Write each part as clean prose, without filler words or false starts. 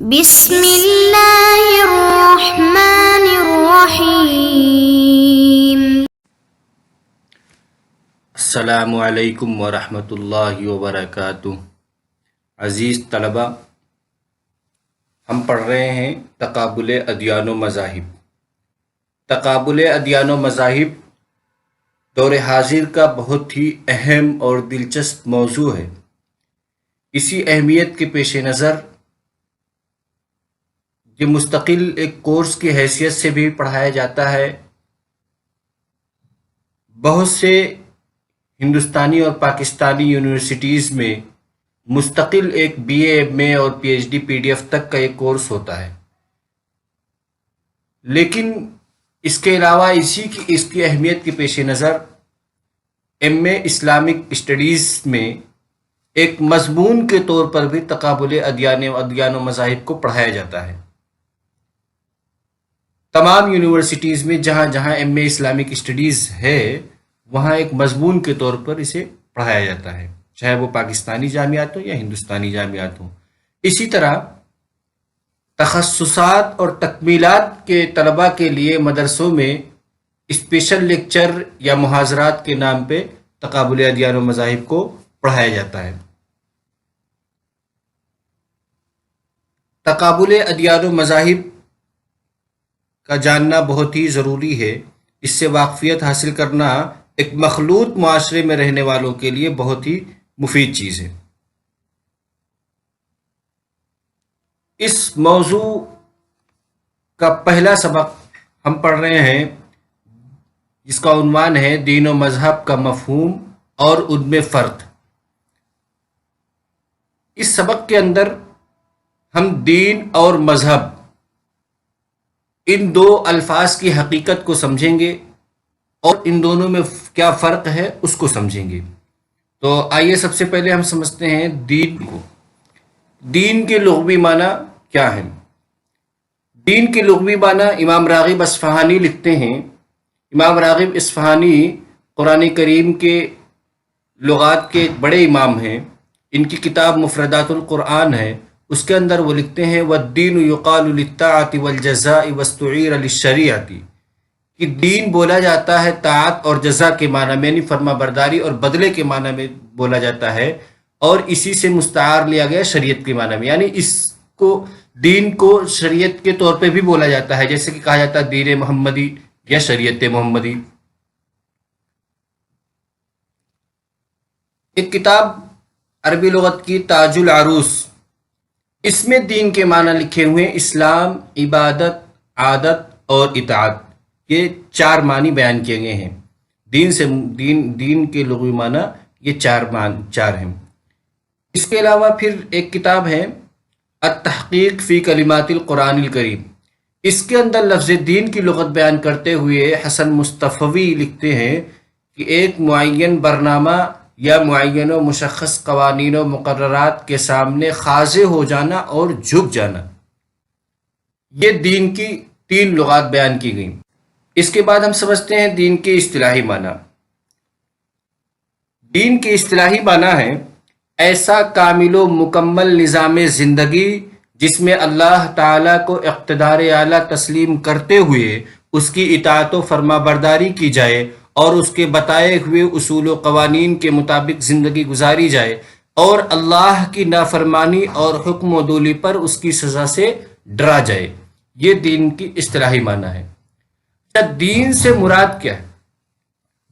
بسم اللہ الرحمن الرحیم۔ السلام علیکم ورحمۃ اللہ وبرکاتہ۔ عزیز طلبہ، ہم پڑھ رہے ہیں تقابل ادیان و مذاہب۔ تقابل ادیان و مذاہب دور حاضر کا بہت ہی اہم اور دلچسپ موضوع ہے۔ اسی اہمیت کے پیش نظر یہ مستقل ایک کورس کی حیثیت سے بھی پڑھایا جاتا ہے۔ بہت سے ہندوستانی اور پاکستانی یونیورسٹیز میں مستقل ایک بی اے، ایم اے اور پی ایچ ڈی PDF تک کا ایک کورس ہوتا ہے، لیکن اس کے علاوہ اس کی اہمیت کے پیش نظر MA اسلامک اسٹڈیز میں ایک مضمون کے طور پر بھی تقابل ادیان و مذاہب کو پڑھایا جاتا ہے۔ تمام یونیورسٹیز میں جہاں جہاں MA اسلامک اسٹڈیز ہے وہاں ایک مضمون کے طور پر اسے پڑھایا جاتا ہے، چاہے وہ پاکستانی جامعات ہوں یا ہندوستانی جامعات ہوں۔ اسی طرح تخصصات اور تکمیلات کے طلباء کے لیے مدرسوں میں اسپیشل لیکچر یا محاضرات کے نام پہ تقابل ادیان و مذاہب کو پڑھایا جاتا ہے۔ تقابل ادیان و مذاہب کا جاننا بہت ہی ضروری ہے۔ اس سے واقفیت حاصل کرنا ایک مخلوط معاشرے میں رہنے والوں کے لیے بہت ہی مفید چیز ہے۔ اس موضوع کا پہلا سبق ہم پڑھ رہے ہیں، جس کا عنوان ہے دین و مذہب کا مفہوم اور ان میں فرق۔ اس سبق کے اندر ہم دین اور مذہب ان دو الفاظ کی حقیقت کو سمجھیں گے اور ان دونوں میں کیا فرق ہے اس کو سمجھیں گے۔ تو آئیے سب سے پہلے ہم سمجھتے ہیں دین کو۔ دین کے لغوی معنی کیا ہے؟ دین کے لغوی معنی امام راغب اصفہانی لکھتے ہیں۔ امام راغب اصفہانی قرآن کریم کے لغات کے ایک بڑے امام ہیں۔ ان کی کتاب مفردات القرآن ہے، اس کے اندر وہ لکھتے ہیں وَالدِّينُ يُقَالُ لِلطَّاعَةِ وَالْجَزَاءِ وَاسْتُعِيرَ لِلشَّرِيعَةِ، کہ دین بولا جاتا ہے طاعت اور جزا کے معنی میں، یعنی فرما برداری اور بدلے کے معنی میں بولا جاتا ہے، اور اسی سے مستعار لیا گیا شریعت کے معنی میں، یعنی اس کو دین کو شریعت کے طور پہ بھی بولا جاتا ہے، جیسے کہ کہا جاتا ہے دین محمدی یا شریعت محمدی۔ ایک کتاب عربی لغت کی تاج العروس، اس میں دین کے معنی لکھے ہوئے ہیں اسلام، عبادت، عادت اور اطاعت، یہ 4 معنی بیان کیے گئے ہیں۔ دین کے لغوی معنی یہ 4 ہیں۔ اس کے علاوہ پھر ایک کتاب ہے التحقیق فی کلمات القرآن الکریم، اس کے اندر لفظ دین کی لغت بیان کرتے ہوئے حسن مصطفوی لکھتے ہیں کہ ایک معین برنامہ یا معین و مشخص قوانین و مقررات کے سامنے خاضع ہو جانا اور جھک جانا، یہ دین کی 3 لغات بیان کی گئیں۔ اس کے بعد ہم سمجھتے ہیں دین کے اصطلاحی معنی۔ دین کے اصطلاحی معنی ہے ایسا کامل و مکمل نظام زندگی جس میں اللہ تعالیٰ کو اقتدار اعلیٰ تسلیم کرتے ہوئے اس کی اطاعت و فرما برداری کی جائے اور اس کے بتائے ہوئے اصول و قوانین کے مطابق زندگی گزاری جائے، اور اللہ کی نافرمانی اور حکم و دولی پر اس کی سزا سے ڈرا جائے، یہ دین کی اصطلاحی معنی ہے۔ دین سے مراد کیا ہے؟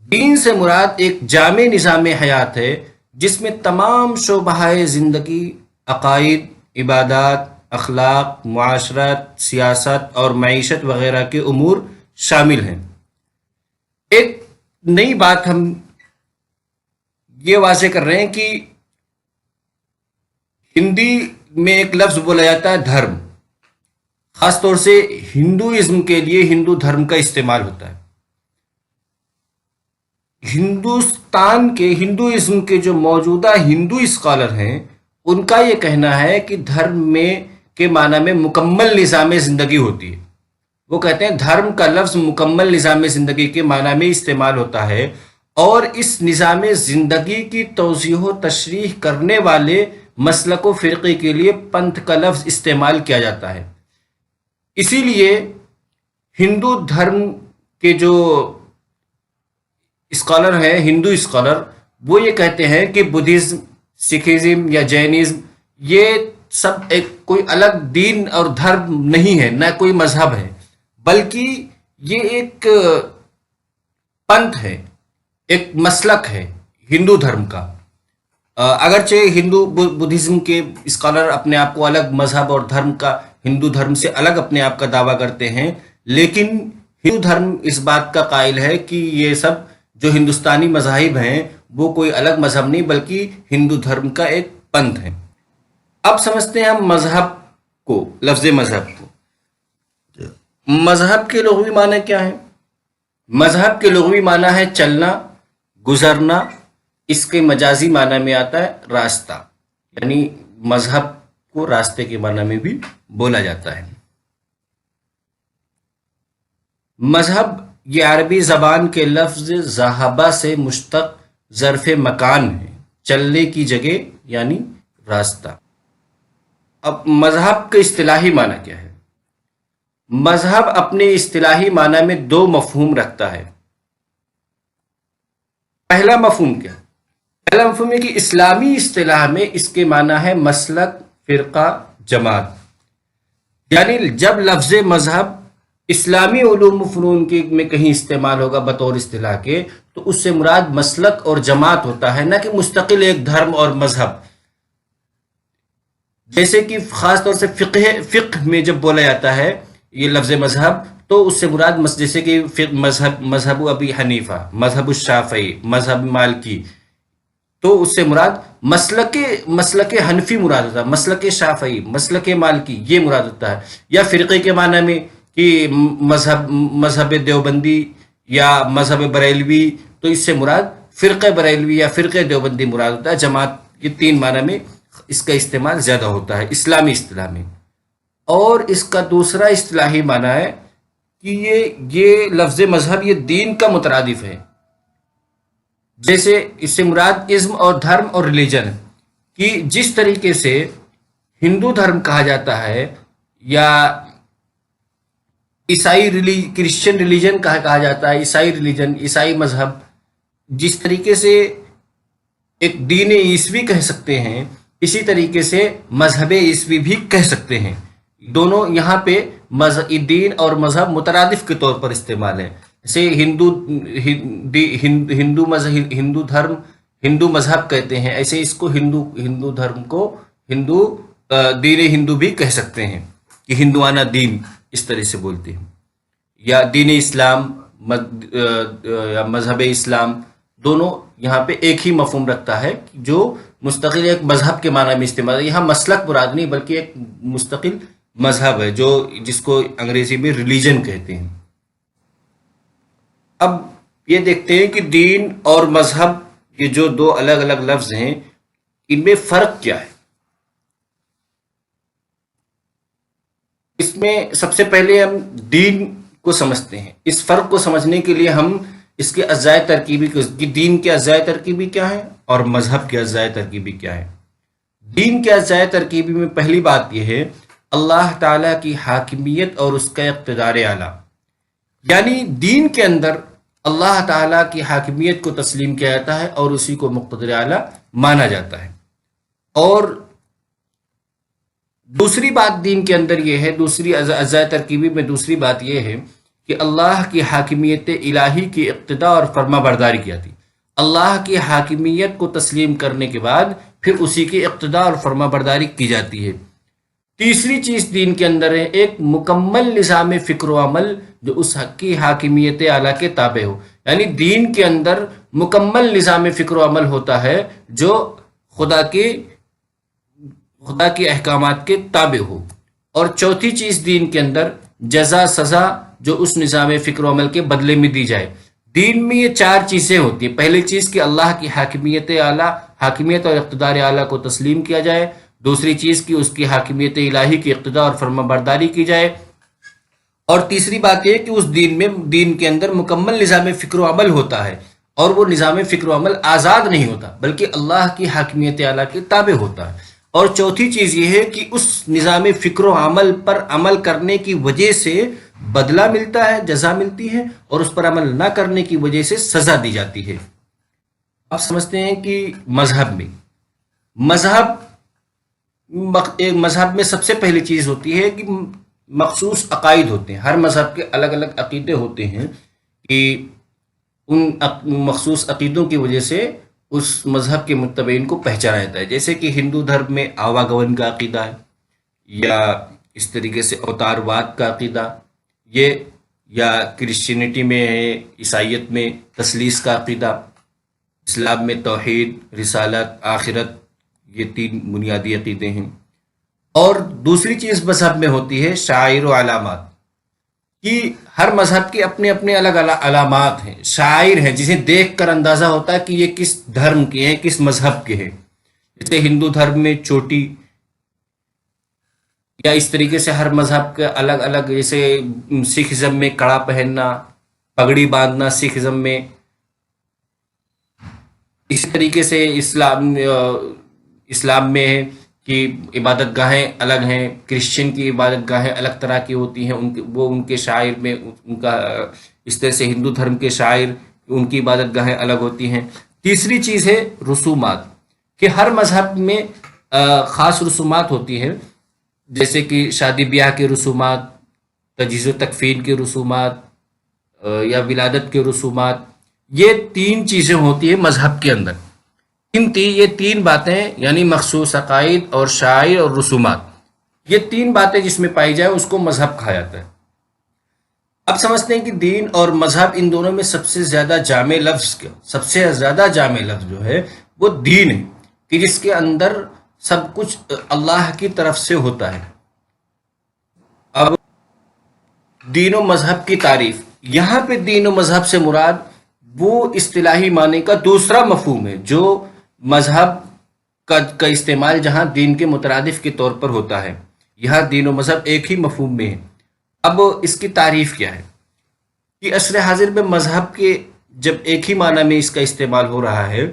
دین سے مراد ایک جامع نظام حیات ہے جس میں تمام شعبہ زندگی، عقائد، عبادات، اخلاق، معاشرت، سیاست اور معیشت وغیرہ کے امور شامل ہیں۔ ایک نئی بات ہم یہ واضح کر رہے ہیں کہ ہندی میں ایک لفظ بولا جاتا ہے دھرم، خاص طور سے ہندوازم کے لیے ہندو دھرم کا استعمال ہوتا ہے۔ ہندوستان کے ہندوازم کے جو موجودہ ہندو اسکالر ہیں ان کا یہ کہنا ہے کہ دھرم کے معنی میں مکمل نظام زندگی ہوتی ہے۔ وہ کہتے ہیں دھرم کا لفظ مکمل نظام زندگی کے معنی میں استعمال ہوتا ہے، اور اس نظام زندگی کی توضیح و تشریح کرنے والے مسلک و فرقے کے لیے پنتھ کا لفظ استعمال کیا جاتا ہے۔ اسی لیے ہندو دھرم کے جو اسکالر ہیں، ہندو اسکالر، وہ یہ کہتے ہیں کہ بدھزم، سکھزم یا جینزم یہ سب ایک کوئی الگ دین اور دھرم نہیں ہے، نہ کوئی مذہب ہے، بلکہ یہ ایک پنتھ ہے، ایک مسلک ہے ہندو دھرم کا۔ اگرچہ ہندو بدھزم کے اسکالر اپنے آپ کو الگ مذہب اور دھرم کا، ہندو دھرم سے الگ اپنے آپ کا دعویٰ کرتے ہیں، لیکن ہندو دھرم اس بات کا قائل ہے کہ یہ سب جو ہندوستانی مذاہب ہیں وہ کوئی الگ مذہب نہیں بلکہ ہندو دھرم کا ایک پنتھ ہے۔ اب سمجھتے ہیں ہم مذہب کو، لفظ مذہب کو۔ مذہب کے لغوی معنی کیا ہے؟ مذہب کے لغوی معنی ہے چلنا، گزرنا۔ اس کے مجازی معنی میں آتا ہے راستہ، یعنی مذہب کو راستے کے معنی میں بھی بولا جاتا ہے۔ مذہب یہ عربی زبان کے لفظ ذہبہ سے مشتق ظرف مکان ہے، چلنے کی جگہ یعنی راستہ۔ اب مذہب کا اصطلاحی معنی کیا ہے؟ مذہب اپنے اصطلاحی معنی میں دو مفہوم رکھتا ہے۔ پہلا مفہوم کیا؟ پہلا مفہوم ہے کہ اسلامی اصطلاح میں اس کے معنی ہے مسلک، فرقہ، جماعت۔ یعنی جب لفظ مذہب اسلامی علوم و فنون میں کہیں استعمال ہوگا بطور اصطلاح کے، تو اس سے مراد مسلک اور جماعت ہوتا ہے، نہ کہ مستقل ایک دھرم اور مذہب۔ جیسے کہ خاص طور سے فقہ میں جب بولا جاتا ہے یہ لفظ مذہب، تو اس سے مراد جیسے کہ مذہب ابی حنیفہ، مذہب الشافعی، مذہب مالکی، تو اس سے مراد مسلک حنفی مراد ہوتا ہے، مسلک شافعی، مسلک مالکی، یہ مراد ہوتا ہے۔ یا فرقے کے معنی میں کہ مذہب دیوبندی یا مذہب بریلوی، تو اس سے مراد فرقہ بریلوی یا فرقہ دیوبندی مراد ہوتا ہے۔ جماعت، یہ تین معنی میں اس کا استعمال زیادہ ہوتا ہے اسلامی اصطلاح میں۔ اور اس کا دوسرا اصطلاحی معنی ہے کہ یہ لفظ مذہب یہ دین کا مترادف ہے۔ جیسے اس سے مراد ازم اور دھرم اور ریلیجن، کہ جس طریقے سے ہندو دھرم کہا جاتا ہے یا کرسچن ریلیجن کہا جاتا ہے، عیسائی ریلیجن، عیسائی مذہب، جس طریقے سے ایک دین عیسوی کہہ سکتے ہیں، اسی طریقے سے مذہب عیسوی بھی کہہ سکتے ہیں۔ دونوں یہاں پہ دین اور مذہب مترادف کے طور پر استعمال ہے۔ جیسے ہندو مذہب کہتے ہیں، ایسے اس کو ہندو دھرم کو دین ہندو بھی کہہ سکتے ہیں، کہ ہندوانہ دین اس طرح سے بولتے ہیں، یا دین اسلام یا مذہب اسلام، دونوں یہاں پہ ایک ہی مفہوم رکھتا ہے جو مستقل ایک مذہب کے معنی میں استعمال ہے۔ یہاں مسلک مراد نہیں بلکہ ایک مستقل مذہب ہے جس کو انگریزی میں ریلیجن کہتے ہیں۔ اب یہ دیکھتے ہیں کہ دین اور مذہب یہ جو دو الگ الگ لفظ ہیں، ان میں فرق کیا ہے۔ اس میں سب سے پہلے ہم دین کو سمجھتے ہیں۔ اس فرق کو سمجھنے کے لیے ہم اس کے اجزاء ترکیبی کہ دین کے اجزاء ترکیبی کیا ہے اور مذہب کے اجزاء ترکیبی کیا ہے۔ دین کے اجزاء ترکیبی میں پہلی بات یہ ہے اللہ تعالیٰ کی حاکمیت اور اس کا اقتدار اعلیٰ، یعنی دین کے اندر اللہ تعالیٰ کی حاکمیت کو تسلیم کیا جاتا ہے اور اسی کو مقتدر اعلیٰ مانا جاتا ہے۔ اور دوسری بات دین کے اندر یہ ہے، دوسری اجزاء ترکیبی میں دوسری بات یہ ہے کہ اللہ کی حاکمیت الہی کی اقتدا اور فرما برداری کی جاتی۔ اللہ کی حاکمیت کو تسلیم کرنے کے بعد پھر اسی کی اقتدا اور فرما برداری کی جاتی ہے۔ تیسری چیز دین کے اندر ہے ایک مکمل نظام فکر و عمل جو اس حق کی حاکمیت اعلیٰ کے تابع ہو، یعنی دین کے اندر مکمل نظام فکر و عمل ہوتا ہے جو خدا کے احکامات کے تابع ہو۔ اور چوتھی چیز دین کے اندر جزا سزا جو اس نظام فکر و عمل کے بدلے میں دی جائے۔ دین میں یہ چار چیزیں ہوتی ہیں۔ پہلی چیز کہ اللہ کی حاکمیت اعلیٰ، حاکمیت اور اقتدار اعلیٰ کو تسلیم کیا جائے۔ دوسری چیز کہ اس کی حاکمیت الہی کی اقتدا اور فرما برداری کی جائے۔ اور تیسری بات یہ کہ اس دین کے اندر مکمل نظام فکر و عمل ہوتا ہے، اور وہ نظام فکر و عمل آزاد نہیں ہوتا بلکہ اللہ کی حاکمیت اعلیٰ کے تابع ہوتا ہے۔ اور چوتھی چیز یہ ہے کہ اس نظام فکر و عمل پر عمل کرنے کی وجہ سے بدلہ ملتا ہے، جزا ملتی ہے، اور اس پر عمل نہ کرنے کی وجہ سے سزا دی جاتی ہے۔ آپ سمجھتے ہیں کہ مذہب مذہب میں سب سے پہلی چیز ہوتی ہے کہ مخصوص عقائد ہوتے ہیں، ہر مذہب کے الگ الگ عقیدے ہوتے ہیں کہ ان مخصوص عقیدوں کی وجہ سے اس مذہب کے متبعین کو پہچانا جاتا ہے، جیسے کہ ہندو دھرم میں آواگمن کا عقیدہ ہے، یا اس طریقے سے اوتار واد کا عقیدہ یہ، یا کرسچینٹی میں ہے، عیسائیت میں تثلیث کا عقیدہ، اسلام میں توحید، رسالت، آخرت، یہ تین بنیادی عقیدے ہیں۔ اور دوسری چیز مذہب میں ہوتی ہے شعائر و علامات، کہ ہر مذہب کے اپنے اپنے الگ الگ علامات ہیں، شعائر ہیں، جسے دیکھ کر اندازہ ہوتا ہے کہ یہ کس دھرم کے ہیں، کس مذہب کے ہیں۔ جیسے ہندو دھرم میں چوٹی، یا اس طریقے سے ہر مذہب کے الگ الگ، جیسے سکھزم میں کڑا پہننا، پگڑی باندھنا سکھزم میں، اسی طریقے سے اسلام میں ہے کہ عبادت گاہیں الگ ہیں، کرسچن کی عبادت گاہیں الگ طرح کی ہوتی ہیں، ان کے شاعر میں ان کا، اس طرح سے ہندو دھرم کے شاعر ان کی عبادت گاہیں الگ ہوتی ہیں۔ تیسری چیز ہے رسومات، کہ ہر مذہب میں خاص رسومات ہوتی ہیں، جیسے کہ شادی بیاہ کے رسومات، تجہیز و تکفین کے رسومات، یا ولادت کے رسومات۔ یہ تین چیزیں ہوتی ہیں مذہب کے اندر، یہ تین باتیں، یعنی مخصوص عقائد اور شعائر اور رسومات، یہ تین باتیں جس میں پائی جائے اس کو مذہب کہا جاتا ہے۔ اب سمجھتے ہیں کہ دین اور مذہب، ان دونوں میں سب سے زیادہ جامع لفظ جو ہے وہ دین ہے، کہ جس کے اندر سب کچھ اللہ کی طرف سے ہوتا ہے۔ اب دین و مذہب کی تعریف، یہاں پہ دین و مذہب سے مراد وہ اصطلاحی معنی کا دوسرا مفہوم ہے، جو مذہب کا استعمال جہاں دین کے مترادف کے طور پر ہوتا ہے، یہاں دین و مذہب ایک ہی مفہوم میں ہے۔ اب اس کی تعریف کیا ہے کہ عصر حاضر میں مذہب کے جب ایک ہی معنی میں اس کا استعمال ہو رہا ہے،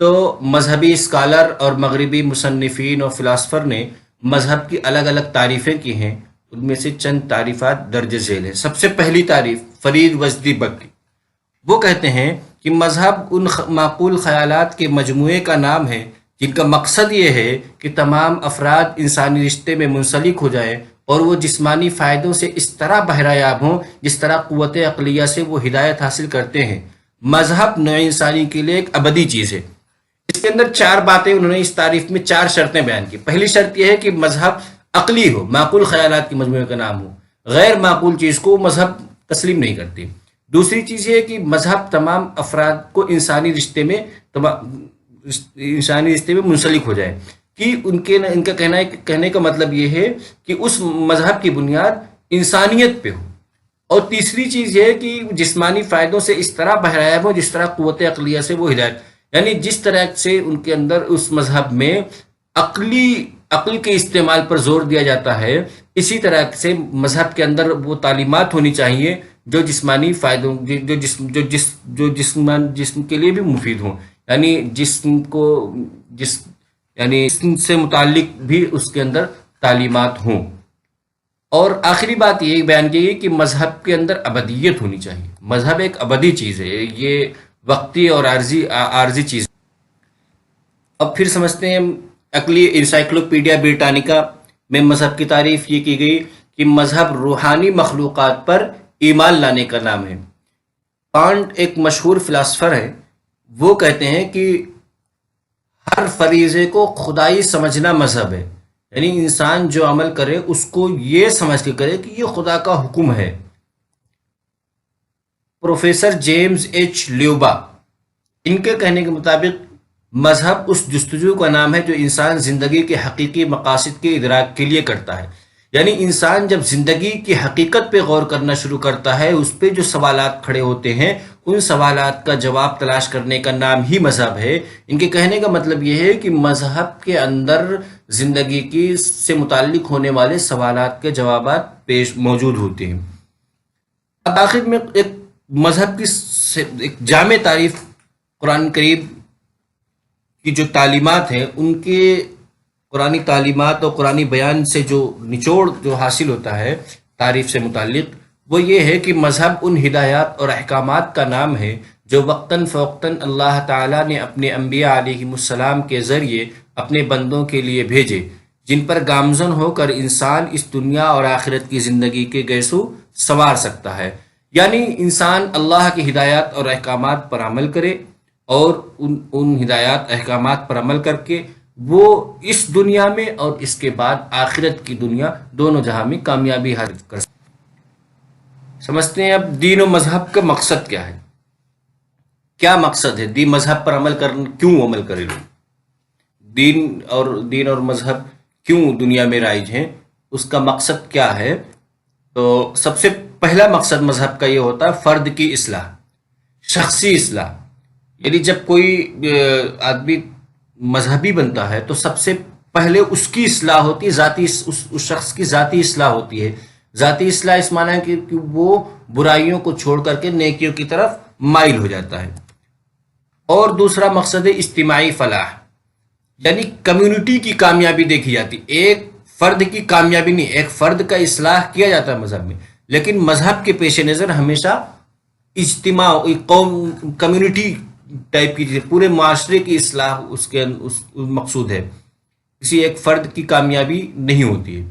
تو مذہبی اسکالر اور مغربی مصنفین اور فلاسفر نے مذہب کی الگ الگ تعریفیں کی ہیں، ان میں سے چند تعریفات درج ذیل ہیں۔ سب سے پہلی تعریف فرید وجدی بک، وہ کہتے ہیں کہ مذہب ان معقول خیالات کے مجموعے کا نام ہے جن کا مقصد یہ ہے کہ تمام افراد انسانی رشتے میں منسلک ہو جائیں اور وہ جسمانی فائدوں سے اس طرح بہرہ یاب ہوں جس طرح قوت عقلیہ سے وہ ہدایت حاصل کرتے ہیں۔ مذہب نوع انسانی کے لیے ایک ابدی چیز ہے۔ اس کے اندر چار باتیں انہوں نے اس تعریف میں چار شرطیں بیان کی۔ پہلی شرط یہ ہے کہ مذہب عقلی ہو، معقول خیالات کے مجموعے کا نام ہو، غیر معقول چیز کو مذہب تسلیم نہیں کرتی۔ دوسری چیز یہ ہے کہ مذہب تمام افراد کو انسانی رشتے میں منسلک ہو جائے، کہ ان کا کہنے کا مطلب یہ ہے کہ اس مذہب کی بنیاد انسانیت پہ ہو۔ اور تیسری چیز یہ ہے کہ جسمانی فائدوں سے اس طرح بہرائب ہو جس طرح قوت عقلیہ سے وہ ہدایت، یعنی جس طرح سے ان کے اندر اس مذہب میں عقل کے استعمال پر زور دیا جاتا ہے، اسی طرح سے مذہب کے اندر وہ تعلیمات ہونی چاہیے جو جسمانی فائدوں جو جسم کے لیے بھی مفید ہوں، یعنی جسم سے متعلق بھی اس کے اندر تعلیمات ہوں۔ اور آخری بات یہ بیان کی گئی کہ مذہب کے اندر ابدیت ہونی چاہیے۔ مذہب ایک ابدی چیز ہے، یہ وقتی اور عارضی چیز۔ اب پھر سمجھتے ہیں عقلی انسائکلوپیڈیا بریٹانیکا میں مذہب کی تعریف یہ کی گئی کہ مذہب روحانی مخلوقات پر ایمان لانے کا نام ہے۔ کانٹ ایک مشہور فلاسفر ہے، وہ کہتے ہیں کہ ہر فریضے کو خدائی سمجھنا مذہب ہے، یعنی انسان جو عمل کرے اس کو یہ سمجھ کے کرے کہ یہ خدا کا حکم ہے۔ پروفیسر جیمز ایچ لیوبا، ان کے کہنے کے مطابق مذہب اس جستجو کا نام ہے جو انسان زندگی کے حقیقی مقاصد کے ادراک کے لیے کرتا ہے، یعنی انسان جب زندگی کی حقیقت پہ غور کرنا شروع کرتا ہے، اس پہ جو سوالات کھڑے ہوتے ہیں، ان سوالات کا جواب تلاش کرنے کا نام ہی مذہب ہے۔ ان کے کہنے کا مطلب یہ ہے کہ مذہب کے اندر زندگی کی سے متعلق ہونے والے سوالات کے جوابات موجود ہوتے ہیں۔ اب آخر میں ایک مذہب کی ایک جامع تعریف قرآن کریم کی جو تعلیمات ہیں ان کے قرآنی تعلیمات اور قرآنی بیان سے جو نچوڑ جو حاصل ہوتا ہے تعریف سے متعلق، وہ یہ ہے کہ مذہب ان ہدایات اور احکامات کا نام ہے جو وقتاً فوقتاً اللہ تعالیٰ نے اپنے انبیاء علیہ السلام کے ذریعے اپنے بندوں کے لیے بھیجے، جن پر گامزن ہو کر انسان اس دنیا اور آخرت کی زندگی کے گیسو سنوار سکتا ہے۔ یعنی انسان اللہ کی ہدایات اور احکامات پر عمل کرے، اور ان ہدایات احکامات پر عمل کر کے وہ اس دنیا میں اور اس کے بعد آخرت کی دنیا دونوں جہاں میں کامیابی حاصل کر سکے۔ سمجھتے ہیں اب دین و مذہب کا مقصد کیا ہے؟ کیا مقصد ہے دین مذہب پر عمل کرنا؟ کیوں عمل کرے لوگ؟ دین اور مذہب کیوں دنیا میں رائج ہیں؟ اس کا مقصد کیا ہے؟ تو سب سے پہلا مقصد مذہب کا یہ ہوتا ہے فرد کی اصلاح، شخصی اصلاح۔ یعنی جب کوئی آدمی مذہبی بنتا ہے تو سب سے پہلے اس کی اصلاح ہوتی ہے، ذاتی اس شخص کی ذاتی اصلاح ہوتی ہے۔ ذاتی اصلاح اس معنی ہے کہ وہ برائیوں کو چھوڑ کر کے نیکیوں کی طرف مائل ہو جاتا ہے۔ اور دوسرا مقصد ہے اجتماعی فلاح، یعنی کمیونٹی کی کامیابی دیکھی جاتی، ایک فرد کی کامیابی نہیں، ایک فرد کا اصلاح کیا جاتا ہے مذہب میں، لیکن مذہب کے پیش نظر ہمیشہ اجتماع، قوم، کمیونٹی ٹائپ کی چیز، پورے معاشرے کی اصلاح اس کے مقصود ہے، کسی ایک فرد کی کامیابی نہیں ہوتی ہے۔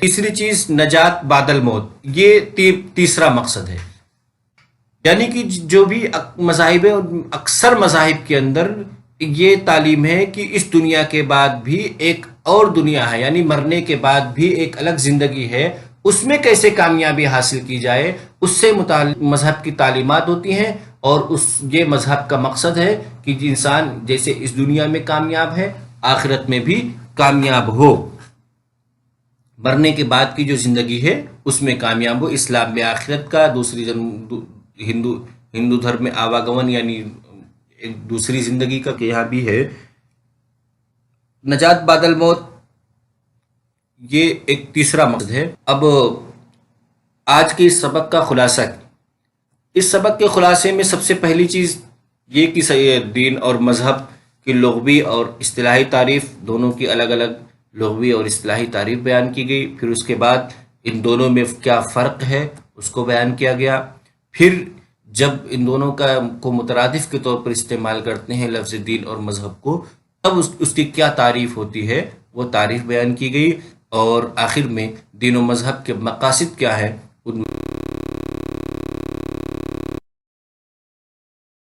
تیسری چیز نجات بعد الموت، یہ تیسرا مقصد ہے۔ یعنی کہ جو بھی مذاہب ہیں، اکثر مذاہب کے اندر یہ تعلیم ہے کہ اس دنیا کے بعد بھی ایک اور دنیا ہے، یعنی مرنے کے بعد بھی ایک الگ زندگی ہے، اس میں کیسے کامیابی حاصل کی جائے اس سے متعلق مذہب کی تعلیمات ہوتی ہیں۔ اور یہ مذہب کا مقصد ہے کہ انسان جیسے اس دنیا میں کامیاب ہے، آخرت میں بھی کامیاب ہو، مرنے کے بعد کی جو زندگی ہے اس میں کامیاب ہو۔ اسلام میں آخرت کا، ہندو دھرم میں آواگمن یعنی ایک دوسری زندگی کا، کہ یہاں بھی ہے نجات بعد الموت، یہ ایک تیسرا مقصد ہے۔ اب آج کے اس سبق کا خلاصہ، اس سبق کے خلاصے میں سب سے پہلی چیز یہ کہ دین اور مذہب کی لغوی اور اصطلاحی تعریف، دونوں کی الگ الگ لغوی اور اصطلاحی تعریف بیان کی گئی، پھر اس کے بعد ان دونوں میں کیا فرق ہے اس کو بیان کیا گیا، پھر جب ان دونوں کو مترادف کے طور پر استعمال کرتے ہیں لفظ دین اور مذہب کو، تب اس کی کیا تعریف ہوتی ہے وہ تعریف بیان کی گئی، اور آخر میں دین و مذہب کے مقاصد کیا ہے